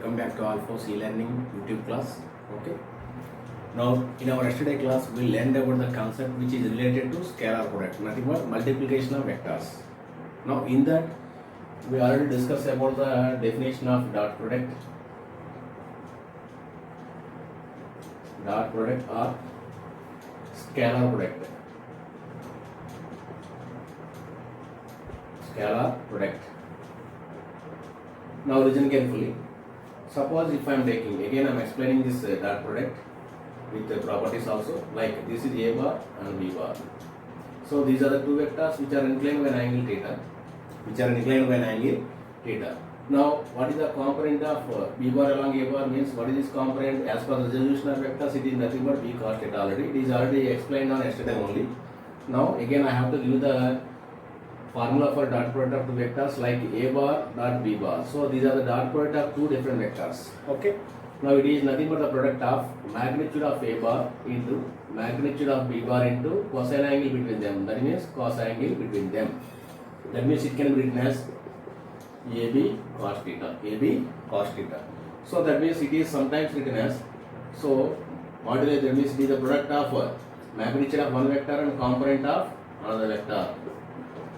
welcome back to Alphos e-learning YouTube class. Okay. Now in our yesterday class we learned about the concept which is related to scalar product, nothing but multiplication of vectors. Now in that we already discussed about the definition of dot product or scalar product. Scalar product. Now listen carefully. Suppose if I am taking, again I am explaining this dot product with the properties also, like this is A bar and B bar. So these are the two vectors which are inclined by an angle theta. Now what is the component of B bar along A bar means what is this component as per the resolution of vectors? It is nothing but B cos theta already. It is already explained on yesterday only. Now again I have to give the formula for dot product of two vectors like A bar dot B bar. So these are the dot product of two different vectors. Okay. Now it is nothing but the product of magnitude of A bar into magnitude of B bar into cosine angle between them. That means cos angle between them. That means it can be written as AB cos theta. AB cos theta. So that means it is sometimes written as, so modulus, that means it is the product of magnitude of one vector and component of another vector.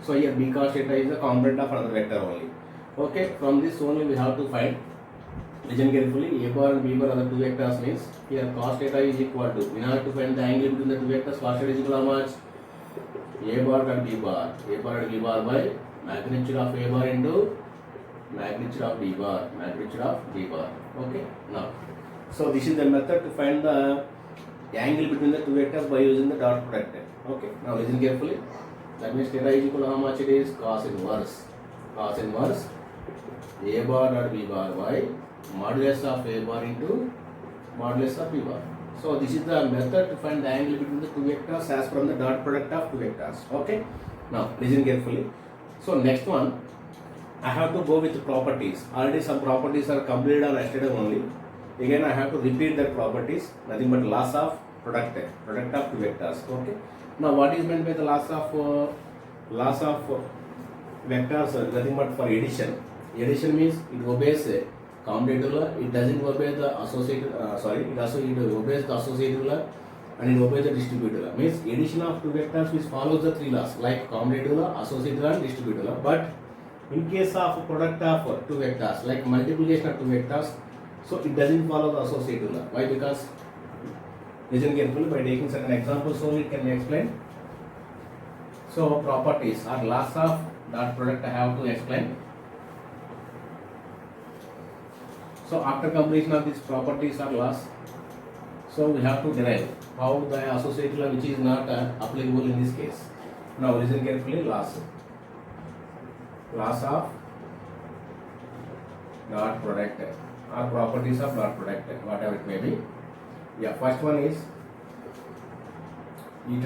So here B cos theta is the component of another vector only. Okay, from this only we have to find, listen carefully, A bar and B bar are the two vectors means here cos theta is equal to, in order to find the angle between the two vectors, cos theta is equal to how much? A bar and B bar. A bar and B bar by magnitude of A bar into magnitude of B bar. Magnitude of B bar. Okay, now, so this is the method to find the angle between the two vectors by using the dot product. Okay, now listen carefully. That means theta is equal to how much it is? Cos inverse. Cos inverse A bar dot B bar by modulus of A bar into modulus of B bar. So this is the method to find the angle between the two vectors as from the dot product of two vectors. Okay. Now listen carefully. So next one, I have to go with the properties. Already some properties are completed on yesterday only. Again I have to repeat that properties. Nothing but loss of product of two vectors. Okay. Now what is meant by the loss of vectors? Nothing but for addition. Addition means it obeys a commutative law. It doesn't obey the associated. It obeys the associative law and it obeys the distributive law. Means addition of two vectors which follows the three laws like commutative law, associative law, and distributive law. But in case of product of two vectors like multiplication of two vectors, so it doesn't follow the associative law. Why? Because listen carefully, by taking certain examples only it can be explained. So properties or laws of dot product I have to explain. So after completion of these properties or laws, so we have to derive how the associative law which is not applicable in this case. Now listen carefully, laws of dot product or properties of dot product, whatever it may be. Yeah, first one is it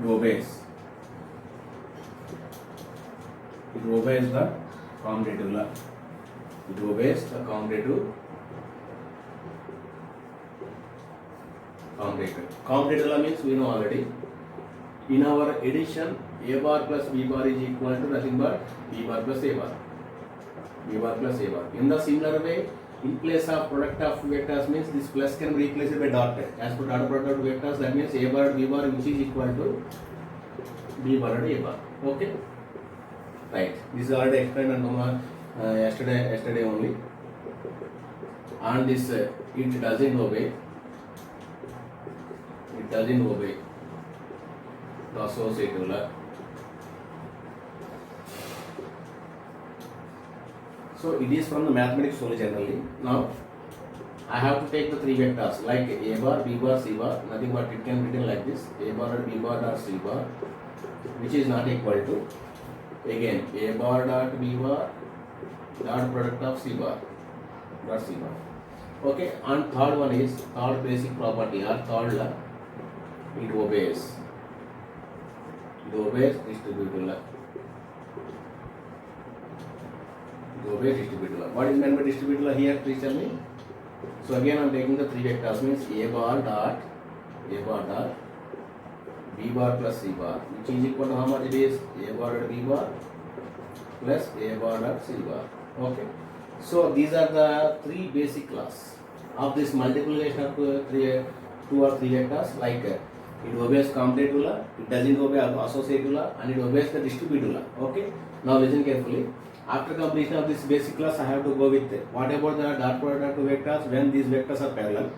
obeys the commutative law. It obeys the commutative law means we know already. In our addition, A bar plus B bar is equal to nothing but B bar plus A bar. B bar plus A bar. In the similar way, in place of product of vectors means this plus can be replaced by dot. As per dot product of vectors, that means A bar and B bar which is equal to B bar and A bar. Okay. Right. This is already explained on yesterday only. And this it doesn't obey the associative law. So it is from the mathematics only generally. Now I have to take the three vectors like A bar, B bar, C bar. Nothing but it can be written like this: A bar dot B bar dot C bar, which is not equal to again A bar dot B bar dot product of C bar dot C bar. Okay. And third one is third basic property or third law. It obeys distributive law. What is meant by distributive law here? Please tell me. So again I am taking the three vectors means A bar dot B bar plus C bar, which is equal to how much it is? A bar and B bar plus A bar dot C bar. Okay. So these are the three basic class of this multiplication of two or three vectors. Like it obeys commutative law, it doesn't obey associative law, and it obeys the distributive law. Okay. Now listen carefully. After completion of this basic class, I have to go with what about the dot product of two vectors when these vectors are parallel,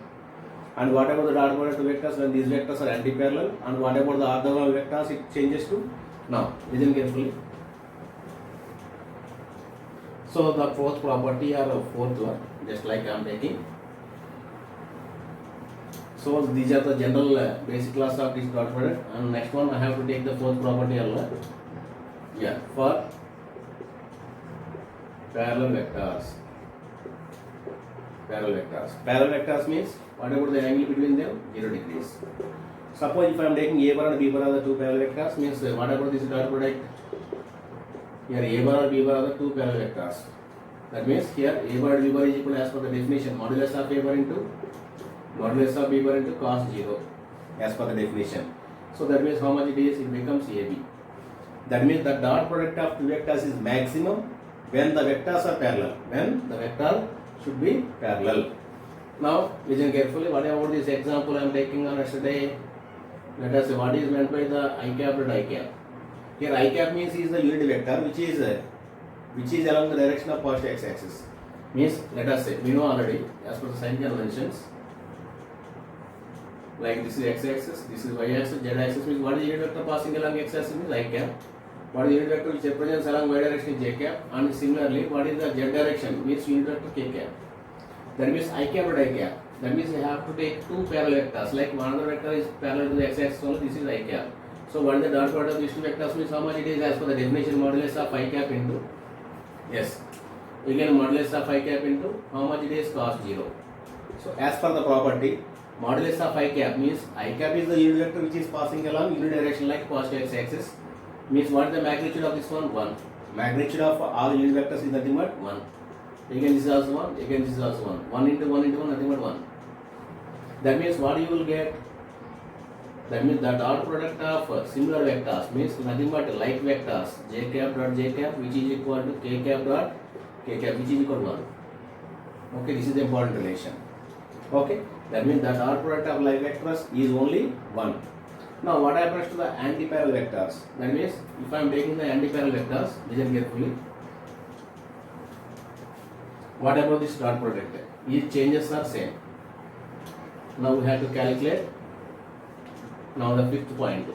and what about the dot product of vectors when these vectors are anti-parallel, and what about the orthogonal vectors it changes to. Now listen carefully. So the fourth property or fourth one, just like I am taking. So these are the general basic class of this dot product, and next one I have to take the fourth property Allah. Yeah, for parallel vectors. Parallel vectors. Parallel vectors means what about the angle between them? 0 degrees. Suppose if I am taking A bar and B bar are the two parallel vectors, means what about this dot product? Here A bar or B bar are the two parallel vectors. That means here A bar and B bar is equal as per the definition modulus of A bar into modulus of B bar into cos 0 as per the definition. So that means how much it is? It becomes AB. That means the dot product of two vectors is maximum when the vectors are parallel. When the vector should be parallel. Now listen carefully. What about this example I am taking on yesterday? Let us say what is meant by the I cap dot I cap. Here I cap means is the unit vector which is along the direction of positive x-axis. Means let us say we know already as per the sign conventions. Like this is x-axis, this is y-axis, z-axis means what is the unit vector passing along x-axis means I cap. What is the unit vector which represents along y direction is j cap, and similarly what is the z direction means unit vector k cap. That means I cap dot I cap. That means you have to take two parallel vectors. Like one other vector is parallel to the x-axis only. This is I cap. So what is the dot product of these two vectors means how much it is as per the definition modulus of I cap into yes. Again modulus of I cap into how much it is cos 0. So as per the property modulus of I cap means I cap is the unit vector which is passing along unit direction like positive x-axis. Means what is the magnitude of this one? 1. Magnitude of all unit vectors is nothing but 1. Again this is also 1, again this is also 1. 1 into 1 into 1 nothing but 1. That means what you will get? That means the dot product of similar vectors means nothing but like vectors j cap dot j cap which is equal to k cap dot k cap which is equal to 1. Okay, this is the important relation. Okay, that means the dot product of like vectors is only 1. Now what happens to the anti-parallel vectors? That means if I am taking the anti-parallel vectors, listen carefully. What about this dot product? Each changes are same. Now we have to calculate. Now the fifth point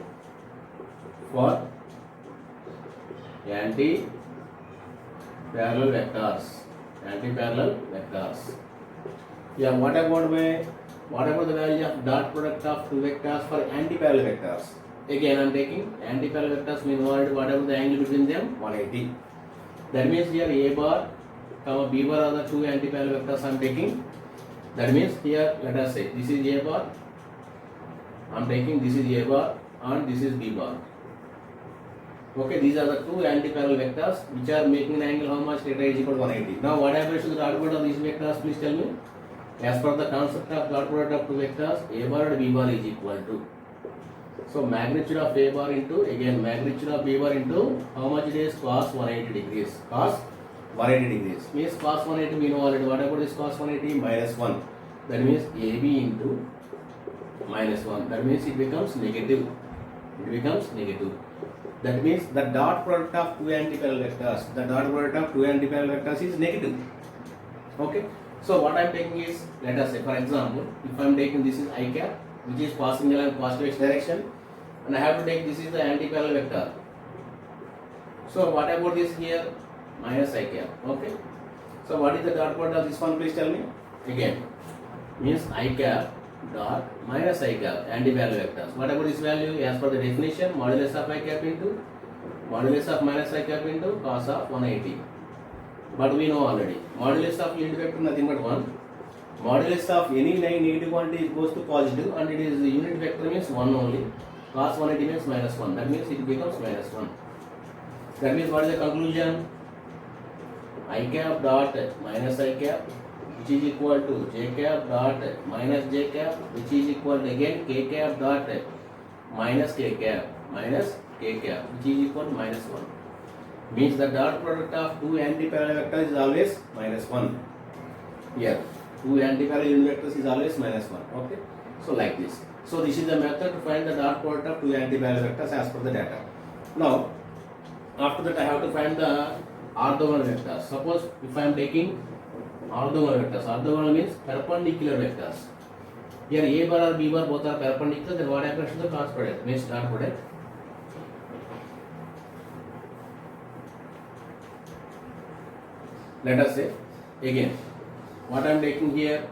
for anti-parallel vectors. Anti-parallel vectors. Yeah. What about the value of dot product of two vectors for anti-parallel vectors? Again I am taking anti-parallel vectors means whatever the angle between them 180. That means here A bar, B bar are the two anti-parallel vectors I am taking. That means here let us say this is A bar. I am taking this is A bar and this is B bar. Okay, these are the two anti-parallel vectors which are making an angle how much? Theta is equal to 180. Now what happens to the dot product of these vectors? Please tell me. As per the concept of dot product of two vectors, A bar and B bar is equal to. So magnitude of A bar into again magnitude of B bar into how much it is? Cos 180 degrees. Cos 180 degrees means cos 180 we know already. What about this cos 180? Minus 1. That means AB into minus 1. That means it becomes negative. It becomes negative. That means the dot product of two anti-parallel vectors. The dot product of two anti-parallel vectors is negative. Okay. So what I am taking is, let us say for example, if I am taking this is I cap which is passing along positive x direction, and I have to take this is the anti-parallel vector. So what about this here? Minus I cap. Okay. So what is the dot product of this one? Please tell me. Again means I cap dot minus I cap anti-parallel vectors. What about this value? As per the definition modulus of I cap into modulus of minus I cap into cos of 180. But we know already modulus of unit vector nothing but 1. Modulus of any negative quantity goes to positive, and it is the unit vector means 1 only. Cos 180 means minus 1. That means it becomes minus 1. That means what is the conclusion? I cap dot minus I cap which is equal to j cap dot minus j cap which is equal to again k cap dot minus k cap which is equal to minus 1. means the dot product of two anti-parallel vectors is always -1. Here, two anti-parallel unit vectors is always -1. Okay, so like this. So this is the method to find the dot product of two anti-parallel vectors as per the data. Now, after that I have to find the orthogonal vectors. Suppose if I am taking orthogonal vectors, orthogonal means perpendicular vectors. Here A bar or B bar both are perpendicular, then what happens to the cross product? Means dot product. Let us say again, what I am taking here,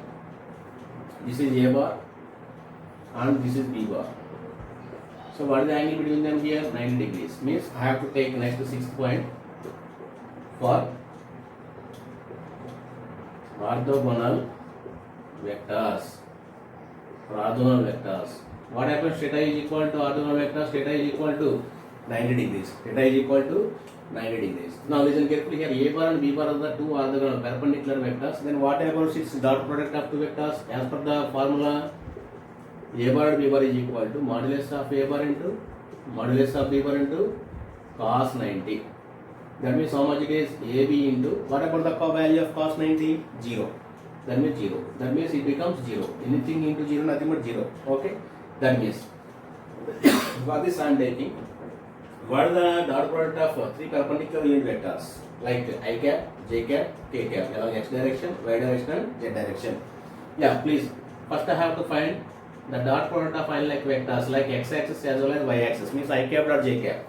this is A bar and this is B bar. So what is the angle between them here? 90 degrees. Means I have to take next to 6th point for orthogonal vectors. For orthogonal vectors, what happens? Theta is equal to orthogonal vectors. Theta is equal to 90 degrees. Theta is equal to 90 degrees. Now listen carefully here. A bar and B bar are the two orthogonal perpendicular vectors. Then what about its dot product of two vectors? As per the formula, A bar and B bar is equal to modulus of A bar into modulus of B bar into cos 90. That means how much it is? AB into, what about the value of cos 90? 0. That means 0. That means it becomes 0. Anything into 0, nothing but 0. Okay. That means for this I am taking, what is the dot product of three perpendicular unit vectors like I cap, J cap, K cap along x direction, y direction and z direction. Yeah, please. First I have to find the dot product of unlike vectors like x axis as well as y axis, means I cap dot J cap.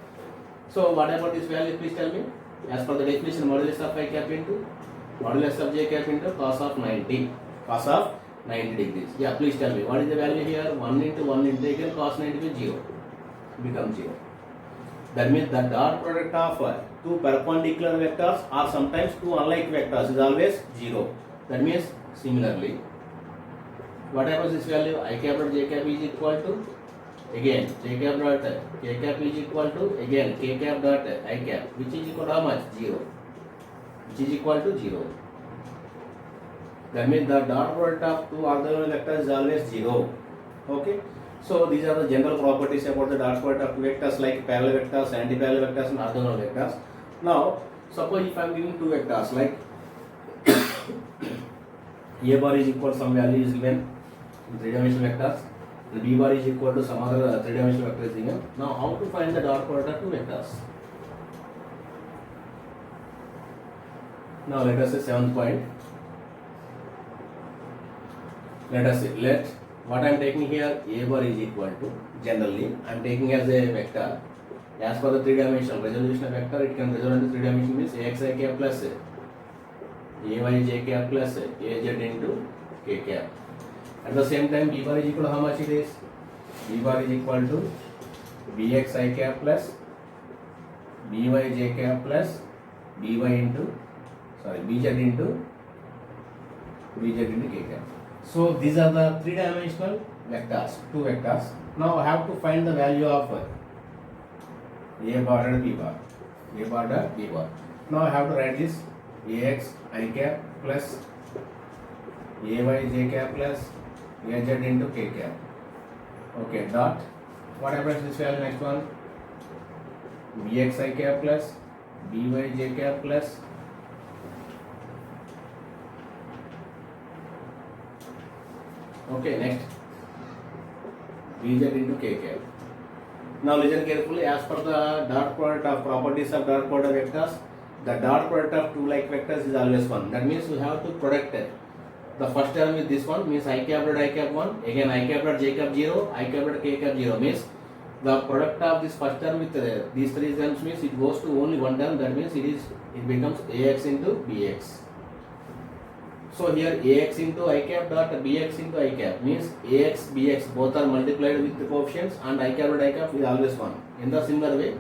So what about this value? Please tell me. As per the definition, modulus of I cap into modulus of J cap into cos of 90. Cos of 90 degrees. Yeah, please tell me. What is the value here? 1 into 1 into again cos 90 is 0. Becomes 0. That means the dot product of two perpendicular vectors or sometimes two unlike vectors is always 0. That means similarly, what happens this value? I cap dot J cap is equal to again J cap dot K cap is equal to again K cap dot I cap, which is equal to how much? 0. Which is equal to 0. That means the dot product of two orthogonal vectors is always 0. Okay. So these are the general properties about the dot product of two vectors like parallel vectors, anti-parallel vectors and orthogonal vectors. Now suppose if I am giving two vectors like A bar is equal to some value is given in three-dimensional vectors and B bar is equal to some other three-dimensional vector is given. Now how to find the dot product of two vectors? Now let us say 7th point. Let us say, let what I am taking here, A bar is equal to, generally I am taking as a vector, as per the three-dimensional resolution of vector, it can resolve into three-dimensional means AXI cap plus AYJ cap plus AZ into K cap. At the same time, B bar is equal to how much it is? B bar is equal to BXI cap plus BYJ cap plus BY into, sorry, BZ into K cap. So these are the three-dimensional vectors, two vectors. Now I have to find the value of A bar and B bar. A bar and B bar. Now I have to write this AX I cap plus AY J cap plus AZ into K cap. Okay, dot. What happens to this value? Next one, BX I cap plus BY J cap plus okay, next BZ into K cap. Now listen carefully. As per the dot product of properties of dot product vectors, the dot product of two like vectors is always 1. That means we have to product the first term with this one, means I cap dot I cap 1, again I cap dot J cap 0, I cap dot K cap 0, means the product of this first term with these three terms means it goes to only one term. That means it becomes AX into BX. So here AX into I cap dot BX into I cap means AX BX both are multiplied with the coefficients and I cap dot I cap is always 1. In the similar way,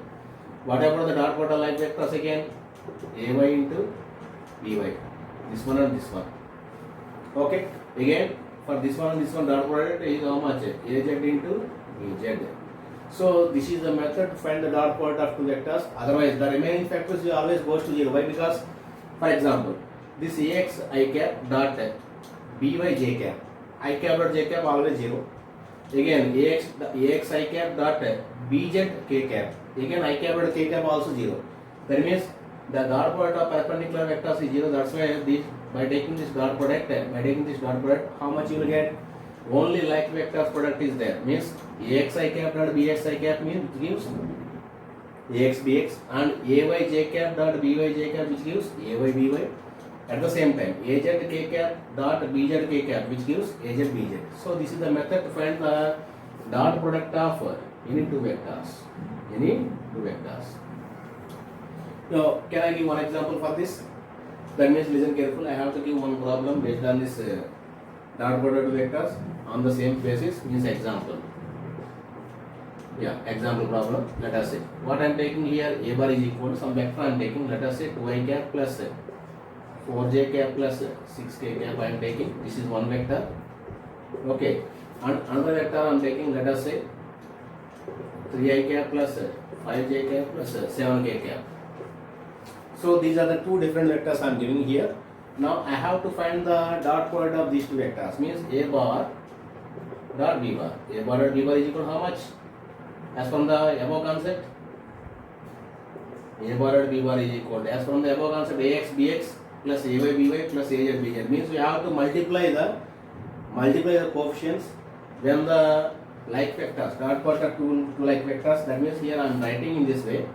what about the dot product like vectors again? AY into BY, this one and this one. Okay, again for this one and this one dot product is how much? AZ into BZ. So this is the method to find the dot product of two vectors. Otherwise the remaining factors will always goes to 0. Why? Because for example, this AX I cap dot BY J cap, I cap dot J cap always 0. Again AX I cap dot BZ K cap, again I cap dot K cap also 0. That means The dot product of perpendicular vectors is 0. That's why this, by taking this dot product, how much you will get? Only like vectors product is there. Means axi cap dot bxi cap means which gives ax bx, and ay j cap dot by j cap which gives ay by. At the same time, az k cap dot bz k cap which gives az bz. So this is the method to find the dot product of any two vectors. Now, can I give one example for this? That means listen careful. I have to give one problem based on this dot product vectors on the same basis. Means example. Yeah, example problem. Let us say what I am taking here. A bar is equal to some vector I am taking. Let us say 2i cap plus 4j cap plus 6k cap I am taking. This is one vector. Okay. And another vector I am taking. Let us say 3i cap plus 5j cap plus 7k cap. So these are the two different vectors I am giving here. Now I have to find the dot product of these two vectors. Means a bar dot b bar. A bar dot b bar is equal to how much? As from the above concept, a bar dot b bar is equal to, as from the above concept, ax bx plus ay by plus az bz. Means we have to multiply the coefficients when the like vectors, dot product of two like vectors. That means here I am writing in this way: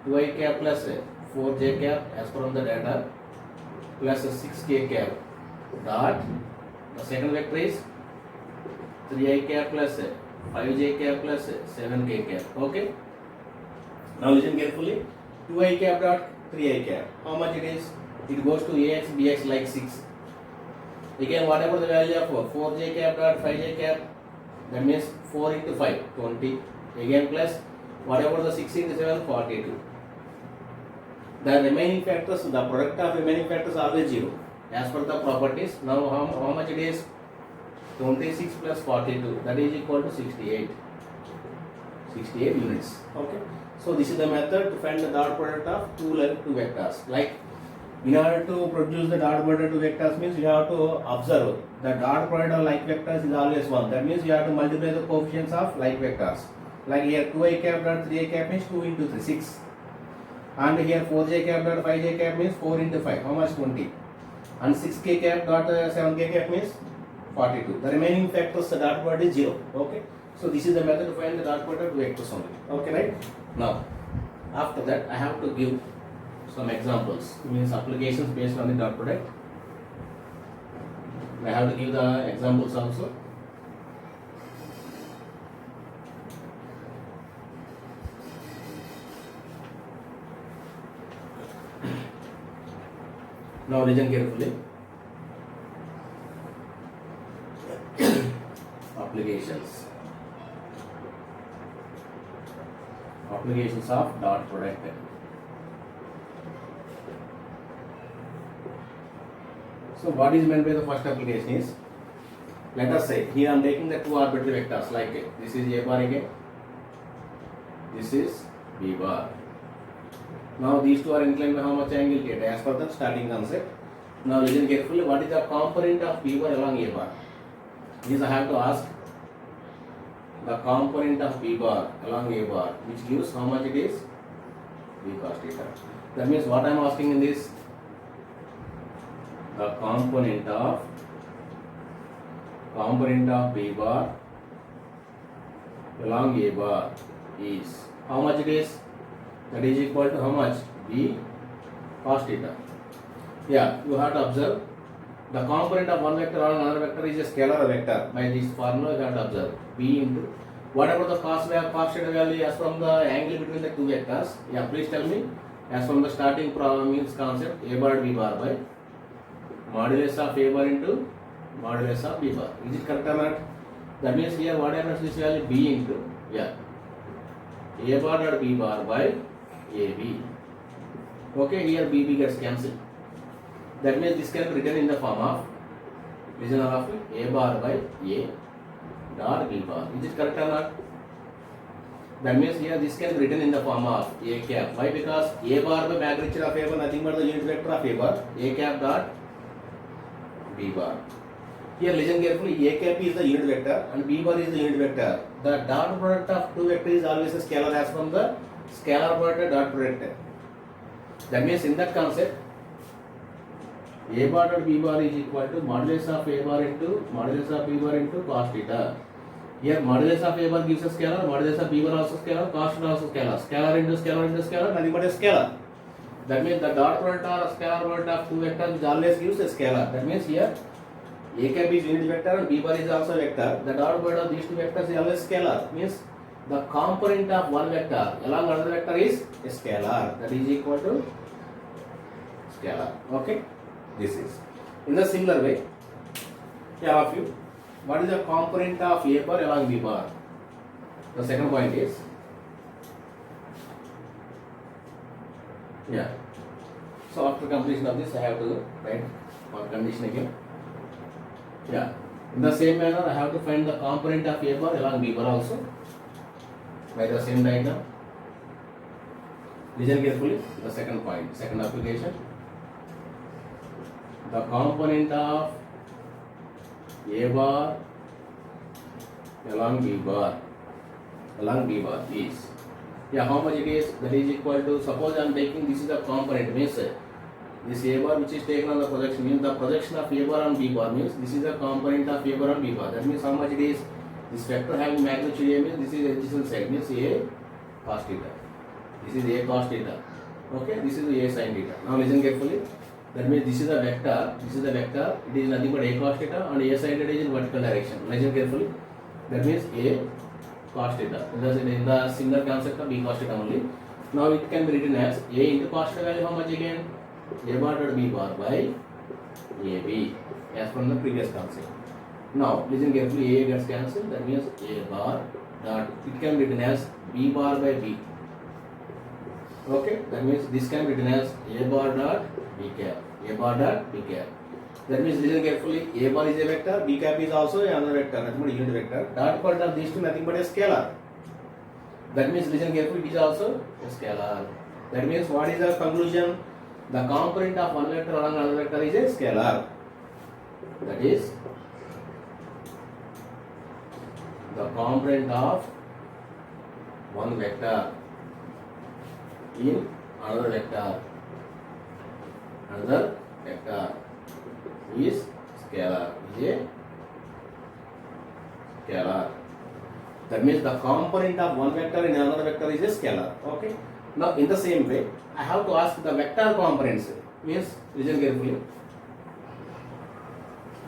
2i cap plus 4j cap as from the data plus 6k cap dot, the second vector is 3i cap plus 5j cap plus 7k cap. Okay. Now listen carefully. 2i cap dot 3i cap. How much it is? It goes to ax bx like 6. Again, whatever the value of 4j cap dot 5j cap, that means 4 into 5, 20. Again plus whatever the 6 into 7, 42. The remaining factors, the product of remaining factors always 0 as per the properties. Now how much it is? 26 plus 42, that is equal to 68 units. Okay. So this is the method to find the dot product of two vectors. Like in order to produce the dot product of two vectors means you have to observe the dot product of like vectors is always 1. That means you have to multiply the coefficients of like vectors. Like here 2i cap dot 3i cap means 2 into 3, 6. And here 4j cap dot 5j cap means 4 into 5. How much? 20. And 6k cap dot 7k cap means 42. The remaining factors, the dot product is 0. Okay. So this is the method to find the dot product of vectors only. Okay, right? Now, after that, I have to give some examples. Means applications based on the dot product. I have to give the examples also. Now listen carefully. Applications of dot product. So what is meant by the first application is, let us say here I am taking the two arbitrary vectors like this is a bar again, this is b bar. Now these two are inclined by how much angle theta as per the starting concept. Now listen carefully, what is the component of b bar along a bar? This I have to ask. The component of b bar along a bar, which gives how much it is? B cos theta. That means what I am asking in this, the component of b bar along a bar is how much it is? That is equal to how much? B cos theta. Yeah, you have to observe the component of one vector along another vector is a scalar vector. By this formula you have to observe B into whatever the cos theta value as from the angle between the two vectors. Yeah, please tell me, as from the starting problem means concept, a bar b bar by modulus of a bar into modulus of b bar. Is it correct or not? That means here what happens this value? B into, yeah, a bar dot b bar by ab. Okay, here bb gets cancelled. That means this can be written in the form of, listen of a bar by a dot b bar. Is it correct or not? That means here this can be written in the form of a cap. Why? Because a bar by magnitude of a bar nothing but the unit vector of a bar, a cap dot b bar. Here listen carefully, a cap is the unit vector and b bar is the unit vector. The dot product of two vectors is always a scalar as from the scalar product dot product. That means in that concept, A bar dot B bar is equal to modulus of A bar into modulus of B bar into cos theta. Here modulus of A bar gives a scalar, modulus of B bar also scalar, cos theta also scalar. Scalar into scalar into scalar, nothing but a scalar. That means the dot product or scalar product of two vectors always gives a scalar. That means here A cap is unit vector and B bar is also vector. The dot product of these two vectors is always scalar. Means the component of one vector along another vector is a scalar. That is equal to scalar. Okay. This is. In the similar way, here of you, what is the component of A bar along B bar? The second point is, yeah. So after completion of this, I have to write one condition again. Yeah. In the same manner, I have to find the component of A bar along B bar also by the same diagram. Listen carefully. The second point, second application. The component of A bar along B bar is, yeah, how much it is? That is equal to, suppose I am taking, this is the component, means this A bar which is taken on the projection, means the projection of A bar on B bar, means this is the component of A bar on B bar. That means how much it is? This vector having magnitude A, means this is adjacent side, means A cos theta. This is A cos theta. Okay, this is A sin theta. Now listen carefully. That means this is a vector, it is nothing but A cos theta and A sin theta is in vertical direction. Listen carefully. That means A cos theta. In the similar concept of B cos theta only. Now it can be written as A into cos theta value how much again? A bar dot B bar by AB, as from the previous concept. Now listen carefully, A gets cancelled, that means A bar dot, it can be written as B bar by B. Okay, that means this can be written as A bar dot B cap, A bar dot B cap. That means listen carefully, A bar is a vector, B cap is also another vector, nothing but a unit vector. Dot product of these two nothing but a scalar. That means listen carefully, it is also a scalar. That means what is the conclusion? The component of one vector along another vector is a scalar. That is the component of one vector in another vector. Another vector is scalar. Is a scalar. That means the component of one vector in another vector is a scalar. Okay. Now in the same way, I have to ask the vector components. Means listen carefully.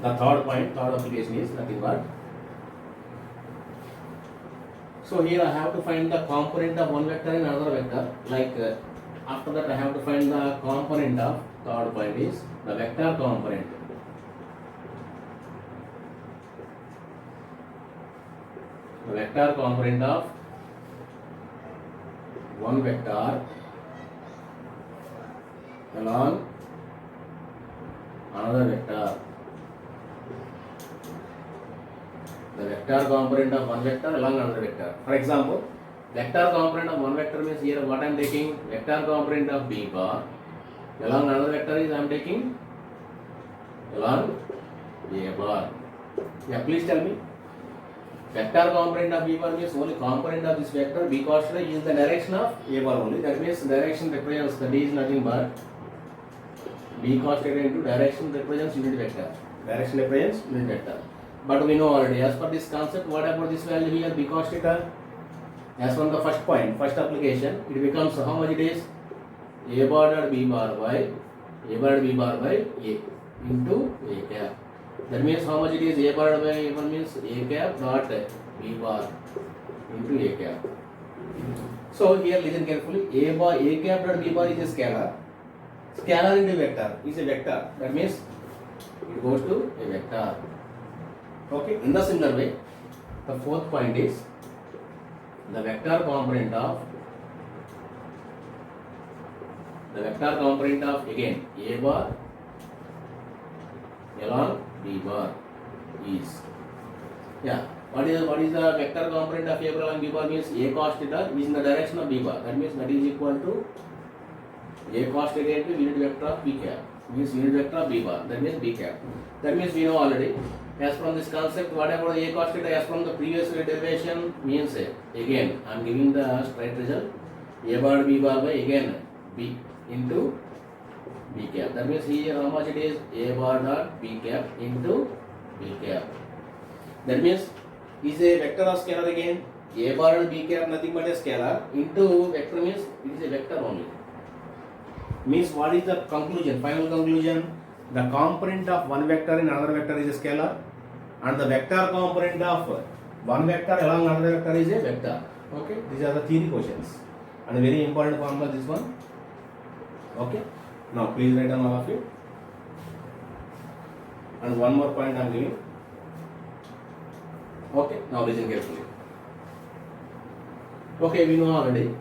The third point, third application is nothing but. So here I have to find the component of one vector in another vector. Like after that I have to find the component of, third point is the vector component. The vector component of one vector along another vector. The vector component of one vector along another vector. For example, vector component of one vector means here what I am taking, vector component of B bar along another vector is I am taking along A bar. Yeah, please tell me. Vector component of B bar means only component of this vector B cos theta is the direction of A bar only. That means direction represents, the D is nothing but B cos theta into direction represents unit vector. Direction represents unit vector. But we know already, as per this concept, what about this value here, B cos theta? As from the first point, first application, it becomes how much it is? A bar dot B bar by A bar dot B bar by A into A cap. That means how much it is? A bar by A bar means A cap dot B bar into A cap. So here listen carefully, A cap dot B bar is a scalar. Scalar into vector is a vector. That means it goes to a vector. Okay. In the similar way, the fourth point is the vector component of again A bar along B bar is, yeah, what is the vector component of A bar along B bar means A cos theta is in the direction of B bar. That means that is equal to A cos theta into unit vector of B cap, means unit vector of B bar. That means B cap. That means we know already. As from this concept, what about A cos theta? As from the previous derivation means again I am giving the straight result. A bar B bar by again B into b cap. That means here how much it is? A bar dot b cap into b cap. That means is a vector or scalar again? A bar and b cap nothing but a scalar into vector means it is a vector only. Means what is the conclusion? Final conclusion? The component of one vector in another vector is a scalar, and the vector component of one vector along another vector is a vector. Okay, these are the theory questions, and very important formula this one. Okay, now please write down all of you. And one more point I am giving. Okay, now listen carefully. Okay, we know already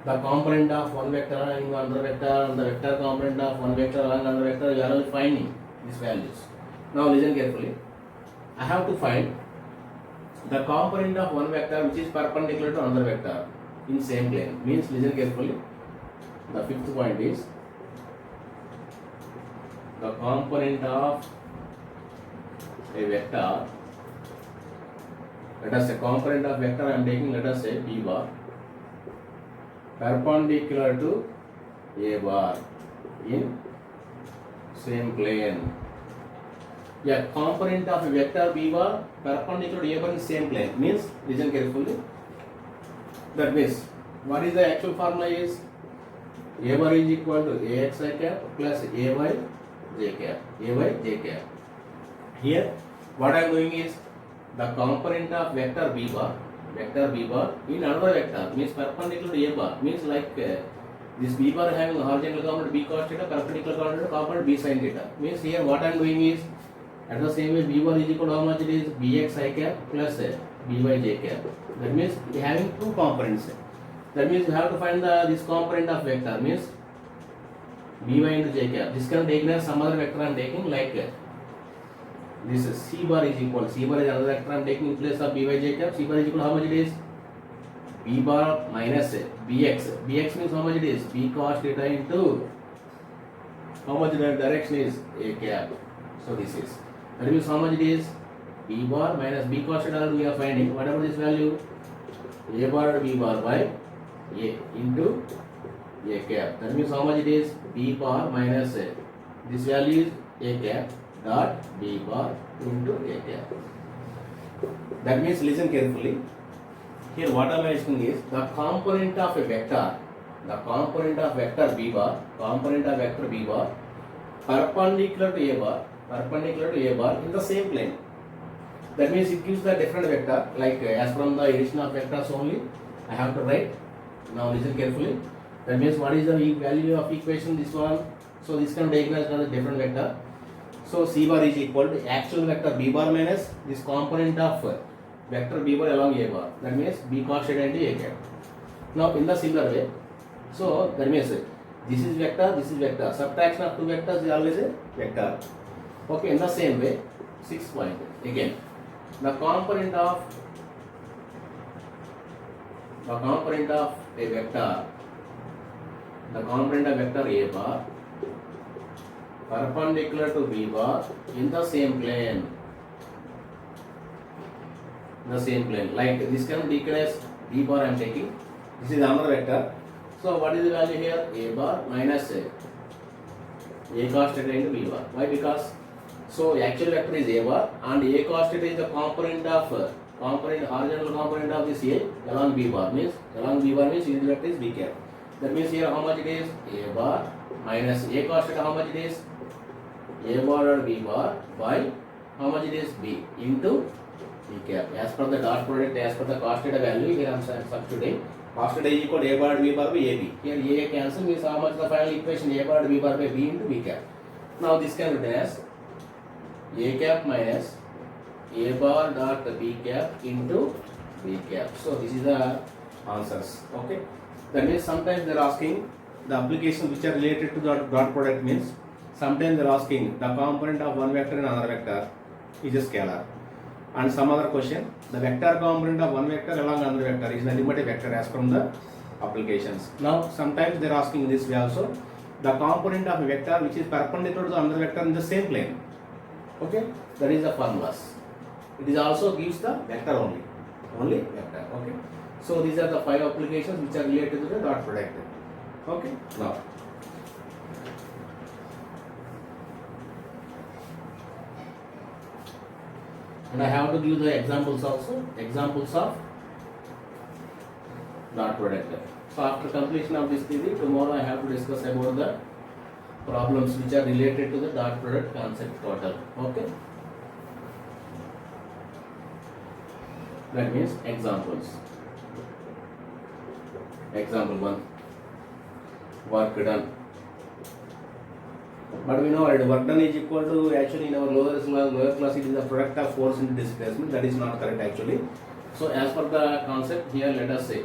the component of one vector along another vector and the vector component of one vector along another vector. You are only finding these values. Now listen carefully. I have to find the component of one vector which is perpendicular to another vector in same plane. Means listen carefully. The fifth point is the component of a vector. Let us say component of vector I am taking, let us say b bar perpendicular to a bar in same plane. Yeah, component of a vector b bar perpendicular to a bar in same plane means, listen carefully. That means what is the actual formula is a bar is equal to axi cap plus ay j cap. Ay j cap. Here what I am doing is the component of vector b bar in another vector means perpendicular to a bar means like this b bar having horizontal component b cos theta, perpendicular component b sin theta. Means here what I am doing is at the same way b bar is equal to how much it is bx I cap plus by j cap. That means having two components. That means you have to find this component of vector means by into j cap. This can take as some other vector I am taking like this is c bar is equal. C bar is another vector I am taking in place of b by j cap. C bar is equal to how much it is b bar minus bx. Bx means how much it is b cos theta into how much the direction is a cap. So this is that means how much it is b bar minus b cos theta we are finding. Whatever this value a bar b bar by a into a cap. That means how much it is b bar minus this value is a cap dot b bar into a cap. That means listen carefully. Here what I am asking is the component of a vector, the component of vector b bar, perpendicular to a bar in the same plane. That means it gives the different vector like as from the addition of vectors only I have to write. Now listen carefully. That means what is the value of equation this one. So this can take as a different vector. So c bar is equal to actual vector b bar minus this component of vector b bar along a bar. That means b cos theta into a cap. Now in the similar way, so that means this is vector. Subtraction of two vectors is always a vector. Okay, in the same way, 6th point again. The component of a vector, a bar perpendicular to b bar in the same plane. Like this can be taken as b bar I am taking. This is another vector. So what is the value here? A bar minus a cos theta into b bar. Why? Because so actual vector is a bar and a cos theta is the horizontal component of this a along b bar means unit vector is b cap. That means here how much it is a bar minus a cos theta how much it is a bar or b bar by how much it is b into b cap. As per the dot product, as per the cos theta value here I am substituting. Cos theta is equal to a bar b bar by ab. Here a cancel means how much the final equation a bar b bar by b into b cap. Now this can be written as a cap minus a bar dot b cap into b cap. So this is the answers. Okay. That means sometimes they are asking the application which are related to the dot product means sometimes they are asking the component of one vector and another vector is a scalar. And some other question, the vector component of one vector along another vector is nothing but a vector as from the applications. Now sometimes they are asking this way also, the component of a vector which is perpendicular to another vector in the same plane. Okay, that is the formulas. It is also gives the vector only vector. Okay, So these are the 5 applications which are related to the dot product. Okay, now and I have to give the examples also, examples of dot product. So after completion of this theory, tomorrow I have to discuss about the problems which are related to the dot product concept total. Okay, that means examples. Example 1, work done. But we know already work done is equal to, actually in our lower class it is the product of force into displacement. That is not correct actually. So as per the concept here, let us say,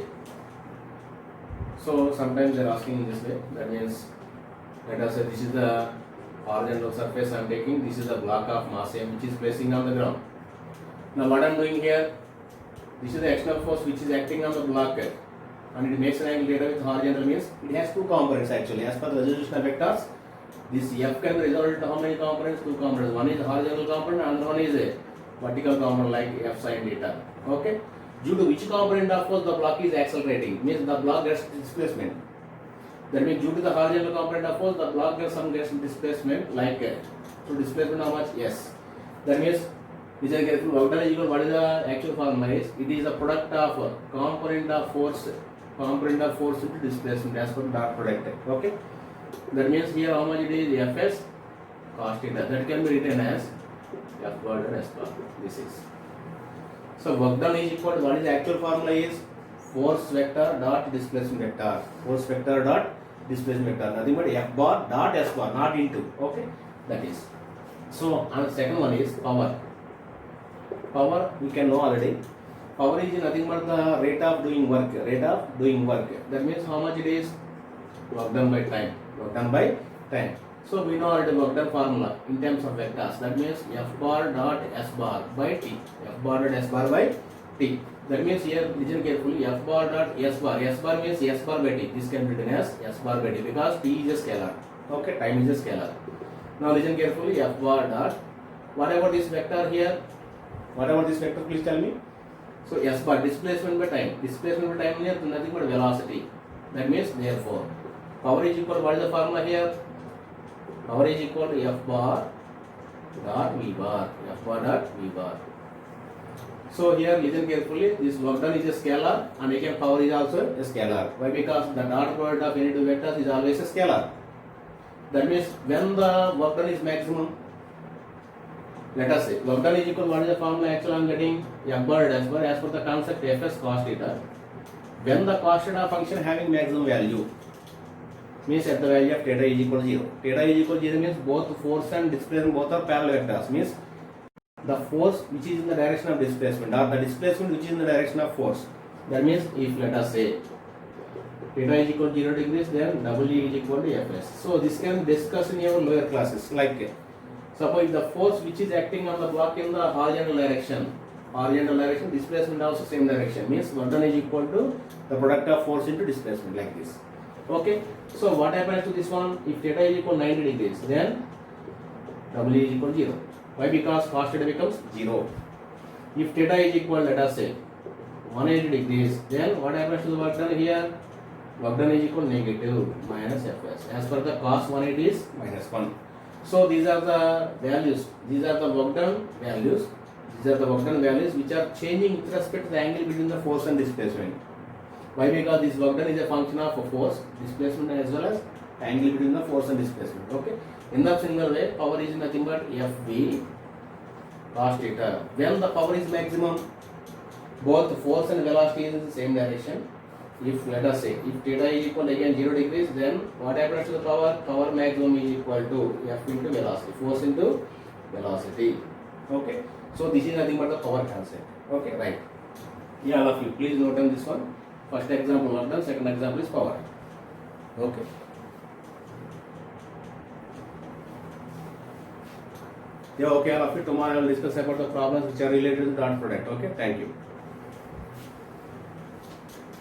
so sometimes they are asking in this way, that means let us say this is the horizontal surface I am taking, this is the block of mass M which is placing on the ground. Now what I am doing here, this is the external force which is acting on the block and it makes an angle theta with horizontal, means it has 2 components actually. As per the resolution of vectors, this F can result into how many components? 2 components. One is a horizontal component and one is a vertical component like F sin theta. Okay. Due to which component of force the block is accelerating, means the block gets displacement. That means due to the horizontal component of force, the block gets displacement like so displacement how much? Yes. That means listen carefully. What is the actual formula is? It is a product of component of force into displacement as per dot product. Okay. That means here how much it is? Fs cos theta. That can be written as F bar and S bar. This is. So work done is equal to, what is the actual formula is? Force vector dot displacement vector. Force vector dot displacement vector. Nothing but F bar dot S bar, not into. Okay. That is. So and the second one is power. Power we can know already. Power is nothing but the rate of doing work. Rate of doing work. That means how much it is? Work done by time. Work done by time. So we know already work done formula in terms of vectors. That means F bar dot S bar by T. F bar dot S bar by T. That means here listen carefully. F bar dot S bar. S bar means S bar by T. This can be written as S bar by T because T is a scalar. Okay, time is a scalar. Now listen carefully. F bar dot whatever this vector here. Whatever this vector, please tell me. So S bar displacement by time. Displacement by time here nothing but velocity. That means therefore power is equal to, what is the formula here? Power is equal to F bar dot V bar. F bar dot V bar. So here listen carefully. This work done is a scalar and again power is also a scalar. Why? Because the dot product of any two vectors is always a scalar. That means when the work done is maximum, let us say work done is equal to, what is the formula actually I am getting? F bar dot S bar as per the concept Fs cos theta. When the cos theta function having maximum value, means at the value of theta is equal to 0. Theta is equal to 0 means both force and displacement both are parallel vectors. Means the force which is in the direction of displacement or the displacement which is in the direction of force. That means if let us say theta is equal to 0 degrees, then W is equal to Fs. So this can be discussed in your lower classes. Like suppose the force which is acting on the block in the horizontal direction, displacement also same direction, means work done is equal to the product of force into displacement, like this. Okay, so what happens to this one? If theta is equal to 90 degrees, then W is equal to 0. Why? Because cos theta becomes 0. If theta is equal, let us say 180 degrees, then what happens to the work done here? Work done is equal to negative minus Fs. As per the cos 180 is minus 1. So these are the values. These are the work done values. These are the work done values which are changing with respect to the angle between the force and displacement. Why? Because this work done is a function of a force, displacement as well as angle between the force and displacement. Okay. In the similar way, power is nothing but Fv cos theta. When the power is maximum, both force and velocity is in the same direction. If let us say if theta is equal again 0 degrees, then what happens to the power? Power maximum is equal to F into velocity, force into velocity. Okay. So this is nothing but the power concept. Okay, right. Yeah, all of you, please note on this one. First example work done, second example is power. Okay. Yeah, okay, all of you. Tomorrow I will discuss about the problems which are related to dot product. Okay, thank you.